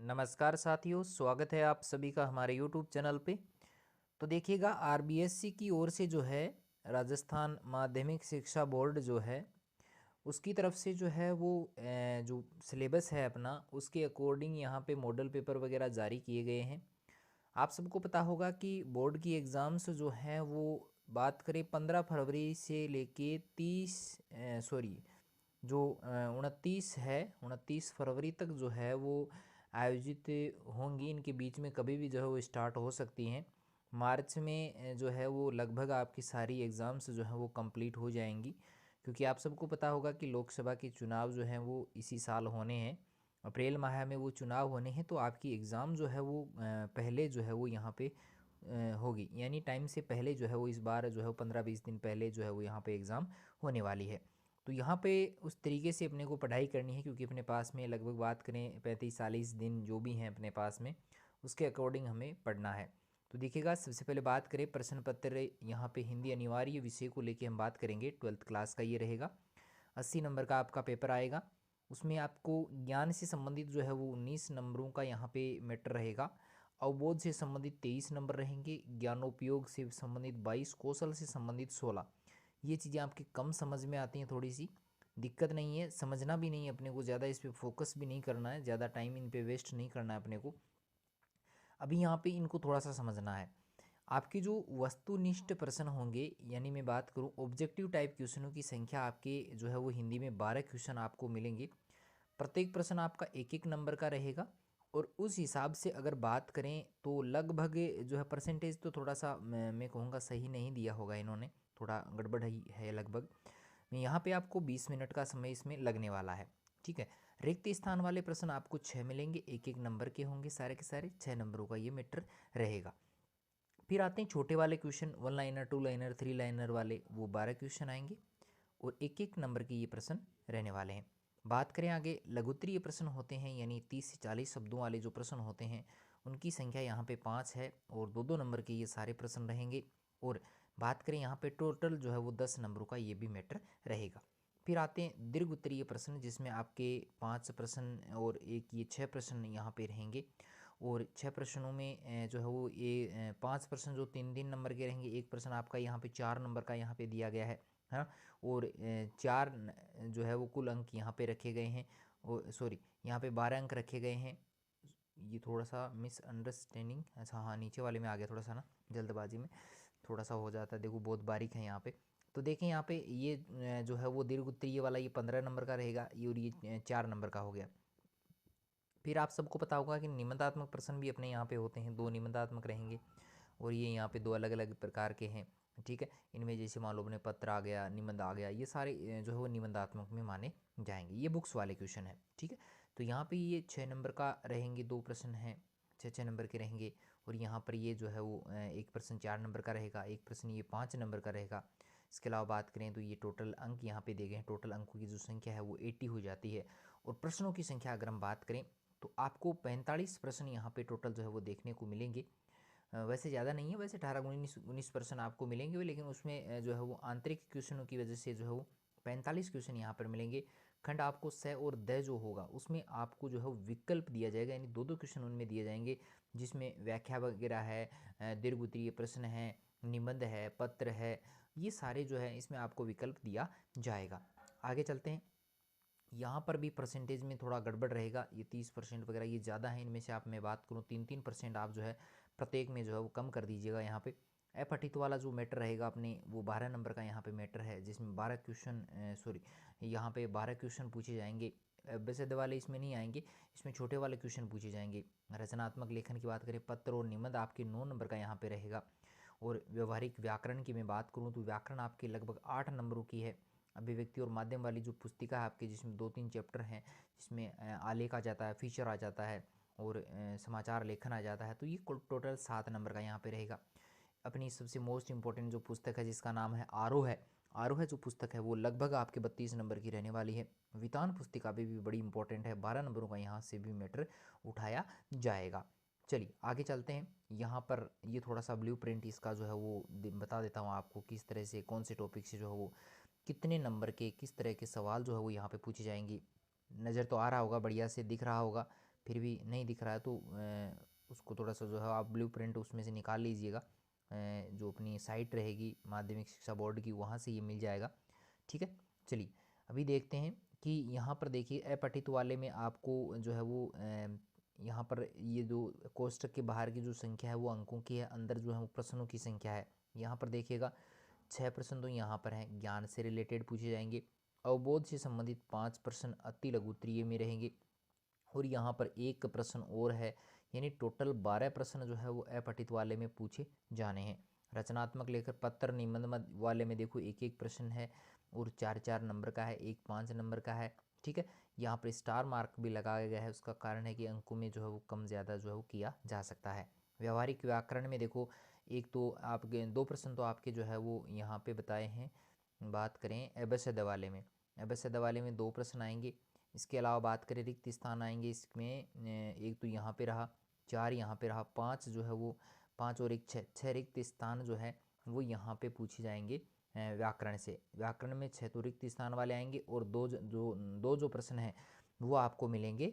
नमस्कार साथियों, स्वागत है आप सभी का हमारे यूट्यूब चैनल पे। तो देखिएगा, आरबीएससी की ओर से जो है राजस्थान माध्यमिक शिक्षा बोर्ड जो है उसकी तरफ से जो है वो जो सिलेबस है अपना उसके अकॉर्डिंग यहाँ पे मॉडल पेपर वगैरह जारी किए गए हैं। आप सबको पता होगा कि बोर्ड की एग्ज़ाम्स जो हैं वो बात करें 15 फरवरी से लेके 29 फरवरी तक जो है वो आयोजित होंगी। इनके बीच में कभी भी जो है वो स्टार्ट हो सकती हैं। मार्च में जो है वो लगभग आपकी सारी एग्ज़ाम्स जो है वो कंप्लीट हो जाएंगी, क्योंकि आप सबको पता होगा कि लोकसभा के चुनाव जो हैं वो इसी साल होने हैं। अप्रैल माह में वो चुनाव होने हैं, तो आपकी एग्ज़ाम जो है वो पहले जो है वो यहाँ पे होगी, यानी टाइम से पहले जो है वो इस बार जो है वो 15-20 दिन पहले जो है वो यहाँ पे एग्ज़ाम होने वाली है। तो यहाँ पे उस तरीके से अपने को पढ़ाई करनी है, क्योंकि अपने पास में लगभग बात करें 35-40 दिन जो भी हैं अपने पास में, उसके अकॉर्डिंग हमें पढ़ना है। तो देखिएगा, सबसे पहले बात करें प्रश्न पत्र। यहाँ पे हिंदी अनिवार्य विषय को लेके हम बात करेंगे। 12th क्लास का ये रहेगा। 80 नंबर का आपका पेपर आएगा। उसमें आपको ज्ञान से संबंधित जो है वो 19 नंबरों का यहाँ पे मैटर रहेगा। अवबोध से संबंधित 23 नंबर रहेंगे। ज्ञानोपयोग से संबंधित 22, कौशल से संबंधित 16। ये चीज़ें आपकी कम समझ में आती हैं, थोड़ी सी दिक्कत नहीं है, समझना भी नहीं है अपने को, ज़्यादा इस पर फोकस भी नहीं करना है, ज़्यादा टाइम इन पे वेस्ट नहीं करना है अपने को। अभी यहाँ पे इनको थोड़ा सा समझना है। आपके जो वस्तुनिष्ठ प्रश्न होंगे, यानी मैं बात करूँ ऑब्जेक्टिव टाइप क्वेश्चनों की संख्या, आपके जो है वो हिंदी में 12 क्वेश्चन आपको मिलेंगे। प्रत्येक प्रश्न आपका 1-1 नंबर का रहेगा। और उस हिसाब से अगर बात करें तो लगभग जो है परसेंटेज तो थोड़ा सा मैं कहूँगा सही नहीं दिया होगा इन्होंने, थोड़ा गड़बड़ ही है लगभग। यहाँ पे आपको 20 मिनट का समय इसमें लगने वाला है, ठीक है। रिक्त स्थान वाले प्रश्न आपको 6 मिलेंगे, 1-1 नंबर के होंगे, सारे के सारे 6 नंबरों का ये मीटर रहेगा। फिर आते हैं छोटे वाले क्वेश्चन, 1 लाइनर, 2 लाइनर, 3 लाइनर वाले, वो 12 क्वेश्चन आएंगे और 1-1 नंबर के ये प्रश्न रहने वाले हैं। बात करें आगे, लघुत्तरीय प्रश्न होते हैं, यानी 30 से 40 शब्दों वाले जो प्रश्न होते हैं उनकी संख्या यहाँ पे 5 है और 2-2 नंबर के ये सारे प्रश्न रहेंगे। और बात करें यहाँ पे टोटल जो है वो 10 नंबरों का ये भी मैटर रहेगा। फिर आते हैं दीर्घ उत्तरीय प्रश्न, जिसमें आपके 5 प्रश्न और एक ये 6 प्रश्न यहाँ पे रहेंगे। और 6 प्रश्नों में जो है वो ये 5 प्रश्न जो 3-3 नंबर के रहेंगे, एक प्रश्न आपका यहाँ पे 4 नंबर का यहाँ पे दिया गया है ना। और 4 जो है वो कुल अंक यहाँ पे रखे गए हैं, और सॉरी यहाँ पे 12 अंक रखे गए हैं। ये थोड़ा सा मिसअंडरस्टैंडिंग, अच्छा हाँ नीचे वाले में आ गया, थोड़ा सा ना जल्दबाजी में थोड़ा सा हो जाता है, देखो बहुत बारीक है यहाँ पे। तो देखें यहाँ पे ये जो है वो दीर्घ उत्तरीय वाला ये 15 नंबर का रहेगा, ये और ये 4 नंबर का हो गया। फिर आप सबको पता होगा कि निबंधात्मक प्रश्न भी अपने यहाँ पे होते हैं, 2 निबंधात्मक रहेंगे और ये यहाँ पे 2 अलग अलग प्रकार के हैं, ठीक है। इनमें जैसे मान लो अपने पत्र आ गया, निबंध आ गया, ये सारे जो है वो निबंधात्मक में माने जाएंगे। ये बुक्स वाले क्वेश्चन है, ठीक है। तो यहाँ पे ये 6 नंबर का रहेंगे, 2 प्रश्न हैं 6-6 नंबर के रहेंगे। और यहाँ पर ये जो है वो एक प्रश्न 4 नंबर का रहेगा, एक प्रश्न ये 5 नंबर का रहेगा। इसके अलावा बात करें तो ये टोटल अंक यहाँ पे दिए गए हैं, टोटल अंकों की जो संख्या है वो 80 हो जाती है। और प्रश्नों की संख्या अगर हम बात करें तो आपको 45 प्रश्न यहाँ पे टोटल जो है वो देखने को मिलेंगे। वैसे ज़्यादा नहीं है, वैसे 18-19 प्रश्न आपको मिलेंगे, लेकिन उसमें जो है वो आंतरिक क्वेश्चनों की वजह से जो है वो 45 क्वेश्चन यहाँ पर मिलेंगे। खंड आपको स और द जो होगा उसमें आपको जो है विकल्प दिया जाएगा, यानी 2-2 क्वेश्चन उनमें दिए जाएंगे, जिसमें व्याख्या वगैरह है, दीर्घ उत्तरीय प्रश्न है, निबंध है, पत्र है, ये सारे जो है इसमें आपको विकल्प दिया जाएगा। आगे चलते हैं। यहाँ पर भी परसेंटेज में थोड़ा गड़बड़ रहेगा, ये 30% वगैरह ये ज़्यादा है। इनमें से आप मैं बात करूँ 3-3% आप जो है प्रत्येक में जो है वो कम कर दीजिएगा। यहाँ पे अपठित वाला जो मैटर रहेगा अपने, वो 12 नंबर का यहाँ पे मैटर है, जिसमें 12 क्वेश्चन सॉरी यहाँ पे 12 क्वेश्चन पूछे जाएंगे। बेसिक वाले इसमें नहीं आएंगे, इसमें छोटे वाले क्वेश्चन पूछे जाएंगे। रचनात्मक लेखन की बात करें, पत्र और निबंध आपके 9 नंबर का यहाँ पे रहेगा। और व्यवहारिक व्याकरण की मैं बात करूँ तो व्याकरण आपके लगभग 8 नंबरों की है। अभिव्यक्ति और माध्यम वाली जो पुस्तिका है आपकी, जिसमें 2-3 चैप्टर हैं, जिसमें आलेख आ जाता है, फीचर आ जाता है और समाचार लेखन आ जाता है, तो ये टोटल 7 नंबर का यहाँ पे रहेगा। अपनी सबसे मोस्ट इंपॉर्टेंट जो पुस्तक है जिसका नाम है आरोह है, आरोह जो पुस्तक है वो लगभग आपके 32 नंबर की रहने वाली है। वितान पुस्तिका भी बड़ी इंपॉर्टेंट है, 12 नंबरों का यहाँ से भी मैटर उठाया जाएगा। चलिए आगे चलते हैं। यहाँ पर ये थोड़ा सा ब्लू प्रिंट इसका जो है वो बता देता हूँ आपको, किस तरह से कौन से टॉपिक से जो है वो कितने नंबर के किस तरह के सवाल जो है वो यहाँ पे पूछे जाएंगे। नज़र तो आ रहा होगा, बढ़िया से दिख रहा होगा। फिर भी नहीं दिख रहा है तो उसको थोड़ा सा जो है आप ब्लूप्रिंट उसमें से निकाल लीजिएगा, जो अपनी साइट रहेगी माध्यमिक शिक्षा बोर्ड की, वहाँ से ये मिल जाएगा। ठीक है, चलिए अभी देखते हैं कि यहाँ पर देखिए अपठित वाले में आपको जो है वो यहाँ पर ये जो कोष्ठक के बाहर की जो संख्या है वो अंकों की है, अंदर जो है वो प्रश्नों की संख्या है। यहाँ पर देखिएगा 6 प्रश्न तो यहाँ पर हैं, ज्ञान से रिलेटेड पूछे जाएंगे। अवबोध से संबंधित 5 प्रश्न अति लघु उत्तरीय में रहेंगे, और यहाँ पर एक प्रश्न और है, यानी टोटल 12 प्रश्न जो है वो अपठित वाले में पूछे जाने हैं। रचनात्मक लेखन पत्र निबंध वाले में देखो एक एक प्रश्न है, और 4-4 नंबर का है, एक 5 नंबर का है। ठीक है, यहाँ पर स्टार मार्क भी लगाया गया है, उसका कारण है कि अंकों में जो है वो कम ज़्यादा जो है वो किया जा सकता है। व्यवहारिक व्याकरण में देखो एक तो आपके 2 प्रश्न तो आपके जो है वो यहाँ पे बताए हैं। बात करें एबेसड वाले में, एबेसड वाले में 2 प्रश्न आएंगे। इसके अलावा बात करें रिक्त स्थान आएंगे इसमें, एक तो यहाँ पे रहा, 4 यहाँ पे रहा, 5 जो है वो 5 और एक 6 रिक्त स्थान जो है वो यहाँ पे पूछे जाएंगे व्याकरण से। व्याकरण में 6 तो रिक्त स्थान वाले आएंगे, और दो जो प्रश्न हैं वो आपको मिलेंगे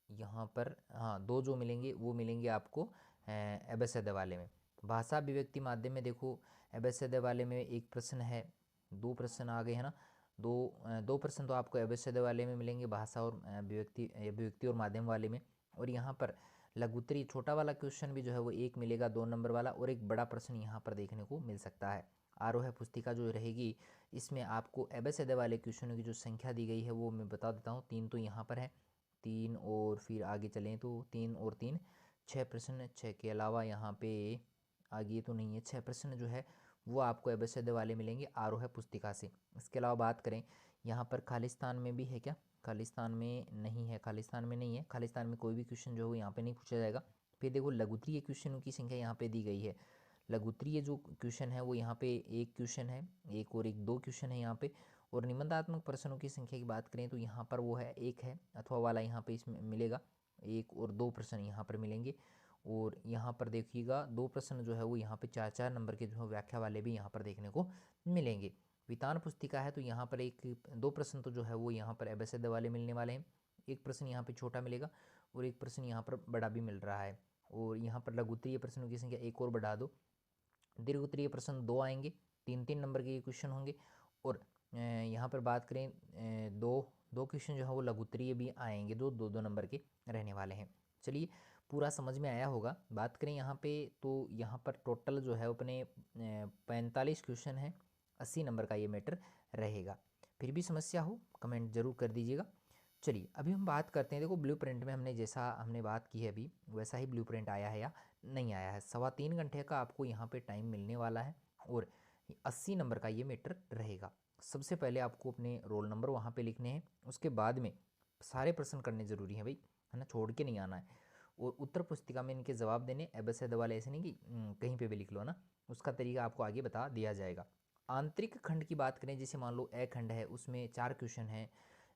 यहाँ पर, हाँ 2 जो मिलेंगे वो मिलेंगे आपको एबेसड वाले में। भाषा अभिव्यक्ति माध्यम में देखो एबेसड वाले में एक प्रश्न है, 2 प्रश्न आ गए हैं ना, दो प्रश्न तो आपको एबेसड वाले में मिलेंगे, भाषा और अभिव्यक्ति और माध्यम वाले में। और यहाँ पर लघुत्तरी छोटा वाला क्वेश्चन भी जो है वो एक मिलेगा 2 नंबर वाला, और एक बड़ा प्रश्न यहाँ पर देखने को मिल सकता है। आरोह पुस्तिका जो रहेगी इसमें आपको एबेसड वाले क्वेश्चनों की जो संख्या दी गई है वो मैं बता देता हूँ। 3 तो यहाँ पर है, 3 और फिर आगे चलें तो 3 और 3 6 प्रश्न, 6 के अलावा यहाँ पे आगे तो नहीं है, 6 प्रश्न जो है वो आपको एबेसड वाले मिलेंगे आरोह पुस्तिका से। इसके अलावा बात करें यहाँ पर खालिस्तान में भी है क्या, खालिस्तान में नहीं है, खालिस्तान में नहीं है, खालिस्तान में कोई भी क्वेश्चन जो है यहाँ पे नहीं पूछा जाएगा। फिर देखो लघुत्तरीय क्वेश्चनों की संख्या यहाँ पे दी गई है। लघुत्तरीय जो क्वेश्चन है वो यहाँ पे एक क्वेश्चन है, एक और एक 2 क्वेश्चन है यहाँ पे। और निबंधात्मक प्रश्नों की संख्या की बात करें तो यहाँ पर वो है एक है, अथवा वाला यहाँ पे इसमें मिलेगा, एक और 2 प्रश्न यहाँ पर मिलेंगे। और यहाँ पर देखिएगा 2 प्रश्न जो है वो यहाँ पे 4-4 नंबर के जो है व्याख्या वाले भी यहाँ पर देखने को मिलेंगे। वितान पुस्तिका है तो यहाँ पर 2 प्रश्न तो जो है वो यहाँ पर एबेसड वाले मिलने वाले हैं, एक प्रश्न यहाँ पे छोटा मिलेगा और एक प्रश्न यहाँ पर बड़ा भी मिल रहा है। और यहाँ पर लघुत्तरीय प्रश्नों की संख्या एक और बढ़ा दो, दीर्घोत्तरीय प्रश्न 2 आएंगे, 3-3 नंबर के ये क्वेश्चन होंगे। और यहाँ पर बात करें दो क्वेश्चन जो है वो लघुत्तरीय भी आएंगे, जो 2-2 नंबर के रहने वाले हैं। चलिए पूरा समझ में आया होगा। बात करें यहाँ पे तो यहाँ पर टोटल जो है अपने 45 क्वेश्चन है, 80 नंबर का ये मैटर रहेगा। फिर भी समस्या हो कमेंट जरूर कर दीजिएगा। चलिए अभी हम बात करते हैं, देखो ब्लूप्रिंट में हमने बात की है अभी वैसा ही ब्लूप्रिंट आया है या नहीं आया है। 3.25 घंटे का आपको यहाँ पे टाइम मिलने वाला है, और 80 नंबर का ये मैटर रहेगा। सबसे पहले आपको अपने रोल नंबर वहाँ पे लिखने हैं, उसके बाद में सारे प्रश्न करने ज़रूरी हैं भाई, है ना, छोड़ के नहीं आना है। और उत्तर पुस्तिका में इनके जवाब देने एबेसड वाले, ऐसे नहीं कि कहीं पे भी लिख लो ना, उसका तरीका आपको आगे बता दिया जाएगा। आंतरिक खंड की बात करें, जैसे मान लो ए खंड है उसमें 4 क्वेश्चन है,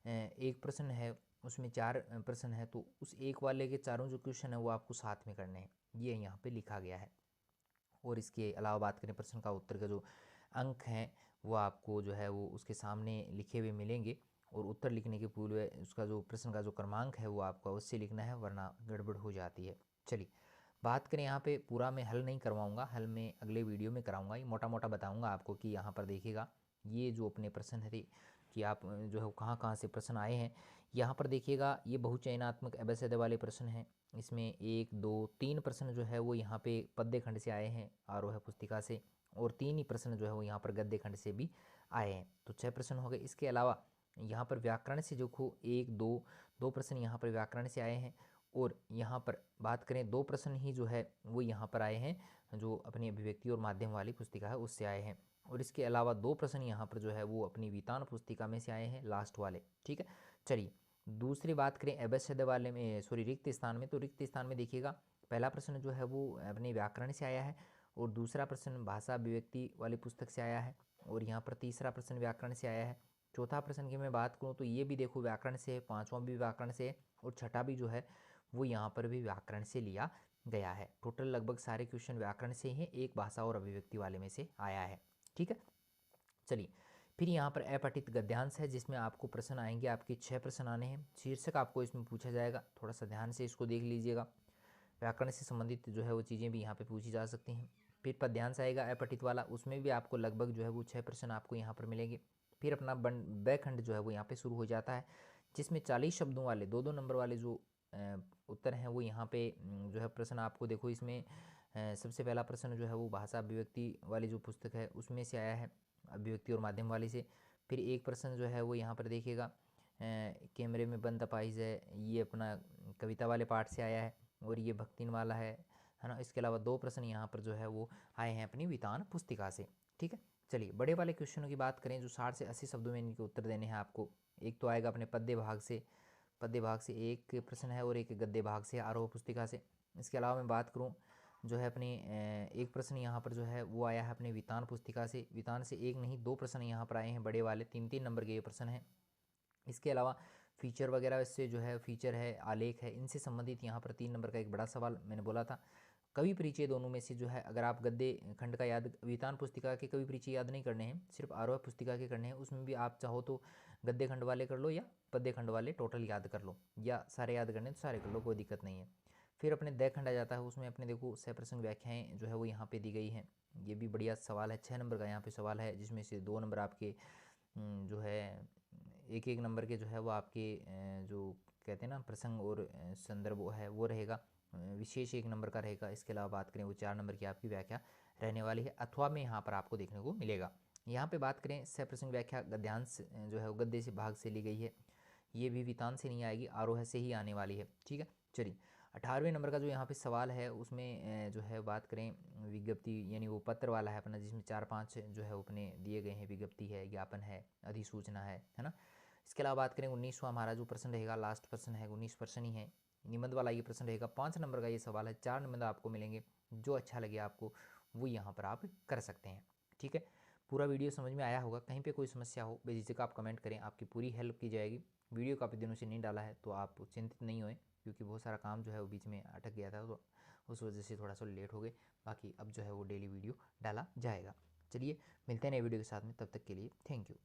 एक प्रश्न है उसमें 4 प्रश्न है, तो उस एक वाले के चारों जो क्वेश्चन है वो आपको साथ में करने हैं, ये यहाँ पे लिखा गया है। और इसके अलावा बात करें प्रश्न का उत्तर का जो अंक हैं वो आपको जो है वो उसके सामने लिखे हुए मिलेंगे, और उत्तर लिखने के पूर्व उसका जो प्रश्न का जो क्रमांक है वो आपको अवश्य लिखना है, वरना गड़बड़ हो जाती है। चलिए बात करें यहाँ पे, पूरा मैं हल नहीं करवाऊँगा, हल मैं अगले वीडियो में कराऊँगा, ये मोटा मोटा बताऊँगा आपको कि यहाँ पर देखिएगा ये जो अपने प्रश्न है कि आप जो है कहाँ कहाँ से प्रश्न आए हैं। यहाँ पर देखिएगा ये बहुचयनात्मक एबेसड वाले प्रश्न हैं, इसमें 1 2 3 प्रश्न जो है वो यहाँ पे पद्य खंड से आए हैं आरोह पुस्तिका से, और 3 ही प्रश्न जो है वो यहाँ पर गद्य खंड से भी आए हैं, तो 6 प्रश्न हो गए। इसके अलावा यहाँ पर व्याकरण से जो खो 1 2 प्रश्न यहाँ पर व्याकरण से आए हैं, और यहाँ पर बात करें 2 प्रश्न ही जो है वो यहाँ पर आए हैं जो अपनी अभिव्यक्ति और माध्यम वाली पुस्तिका है उससे आए हैं। और इसके अलावा 2 प्रश्न यहाँ पर जो है वो अपनी वितान पुस्तिका में से आए हैं लास्ट वाले। ठीक है, चलिए दूसरी बात करें एबेसड वाले में, सॉरी रिक्त स्थान में, तो रिक्त स्थान में देखिएगा पहला प्रश्न जो है वो अपने व्याकरण से आया है, और दूसरा प्रश्न भाषा अभिव्यक्ति वाली पुस्तक से आया है, और यहाँ पर तीसरा प्रश्न व्याकरण से आया है। चौथा प्रश्न की मैं बात करूँ तो ये भी देखो व्याकरण से है, पाँचवां भी व्याकरण से है, और छठा भी जो है वो यहाँ पर भी व्याकरण से लिया गया है। टोटल लगभग सारे क्वेश्चन व्याकरण से ही हैं, एक भाषा और अभिव्यक्ति वाले में से आया है। ठीक है, चलिए फिर यहाँ पर अपठित गद्यांश है जिसमें आपको प्रश्न आएंगे, आपके 6 प्रश्न आने हैं। शीर्षक आपको इसमें पूछा जाएगा, थोड़ा सा ध्यान से इसको देख लीजिएगा। व्याकरण से संबंधित जो है वो चीज़ें भी यहाँ पे पूछी जा सकती हैं। फिर पद्यांश आएगा अपठित वाला, उसमें भी आपको लगभग जो है वो 6 प्रश्न आपको यहाँ पर मिलेंगे। फिर अपना बैखंड जो है वो यहाँ पे शुरू हो जाता है, जिसमें 40 शब्दों वाले 2-2 नंबर वाले जो उत्तर हैं वो यहाँ पे जो है प्रश्न आपको देखो। इसमें सबसे पहला प्रश्न जो है वो भाषा अभिव्यक्ति वाली जो पुस्तक है उसमें से आया है, अभिव्यक्ति और माध्यम वाली से। फिर एक प्रश्न जो है वो यहाँ पर देखिएगा, कैमरे में बंद अपाहिज है, ये अपना कविता वाले पाठ से आया है, और ये भक्तिन वाला है ना। इसके अलावा 2 प्रश्न यहाँ पर जो है वो आए हैं अपनी वितान पुस्तिका से। ठीक है, चलिए बड़े वाले क्वेश्चनों की बात करें जो 60 से 80 शब्दों में इनके उत्तर देने हैं आपको। एक तो आएगा अपने पद्य भाग से, पद्य भाग से एक प्रश्न है, और एक गद्य भाग से आरोह पुस्तिका से। इसके अलावा मैं बात करूँ जो है अपनी एक प्रश्न यहाँ पर जो है वो आया है अपने वितान पुस्तिका से। वितान से एक नहीं 2 प्रश्न यहाँ पर आए हैं बड़े वाले, 3-3 नंबर के ये प्रश्न हैं। इसके अलावा फीचर वगैरह से जो है, फीचर है, आलेख है, इनसे संबंधित यहाँ पर 3 नंबर का एक बड़ा सवाल मैंने बोला था। कवि परिचय दोनों में से जो है, अगर आप गद्य खंड का याद, वितान पुस्तिका के कवि परिचय याद नहीं करने हैं, सिर्फ आरोह पुस्तिका के करने हैं, उसमें भी आप चाहो तो गद्य खंड वाले कर लो या पद्य खंड वाले टोटल याद कर लो, या सारे याद करने तो सारे कर लो, कोई दिक्कत नहीं है। फिर अपने दय खंड आ जाता है, उसमें अपने देखो सप्रसंग व्याख्याएँ जो है वो यहाँ पे दी गई हैं। ये भी बढ़िया सवाल है, 6 नंबर का यहाँ पे सवाल है, जिसमें से 2 नंबर आपके जो है एक एक नंबर के जो है वो आपके जो कहते हैं ना प्रसंग और संदर्भ वो है वो रहेगा, विशेष 1 नंबर का रहेगा। इसके अलावा बात करें वो 4 नंबर की आपकी व्याख्या रहने वाली है, अथवा में यहाँ पर आपको देखने को मिलेगा। यहाँ पे बात करें सप्रसंग व्याख्या गद्यांश जो है वो गद्य से भाग से ली गई है, ये भी वितान से नहीं आएगी, आरोह से ही आने वाली है। ठीक है, चलिए 18वें नंबर का जो यहाँ पे सवाल है उसमें जो है बात करें विज्ञप्ति, यानी वो पत्र वाला है अपना, जिसमें 4-5 जो है वो अपने दिए गए हैं, विज्ञप्ति है, ज्ञापन है, अधिसूचना है ना। इसके अलावा बात करें 19वां हमारा जो प्रश्न रहेगा, लास्ट प्रश्न है, 19 प्रश्न ही है, निबंध वाला ये प्रश्न रहेगा। 5 नंबर का ये सवाल है, 4 निबंध आपको मिलेंगे, जो अच्छा लगे आपको वो यहाँ पर आप कर सकते हैं। ठीक है, पूरा वीडियो समझ में आया होगा। कहीं पे कोई समस्या हो बेझिझक आप कमेंट करें, आपकी पूरी हेल्प की जाएगी। वीडियो काफ़ी दिनों से नहीं डाला है तो आप चिंतित नहीं होएं, क्योंकि बहुत सारा काम जो है वो बीच में अटक गया था, तो उस वजह से थोड़ा सा लेट हो गए। बाकी अब जो है वो डेली वीडियो डाला जाएगा। चलिए मिलते हैं नए वीडियो के साथ में, तब तक के लिए थैंक यू।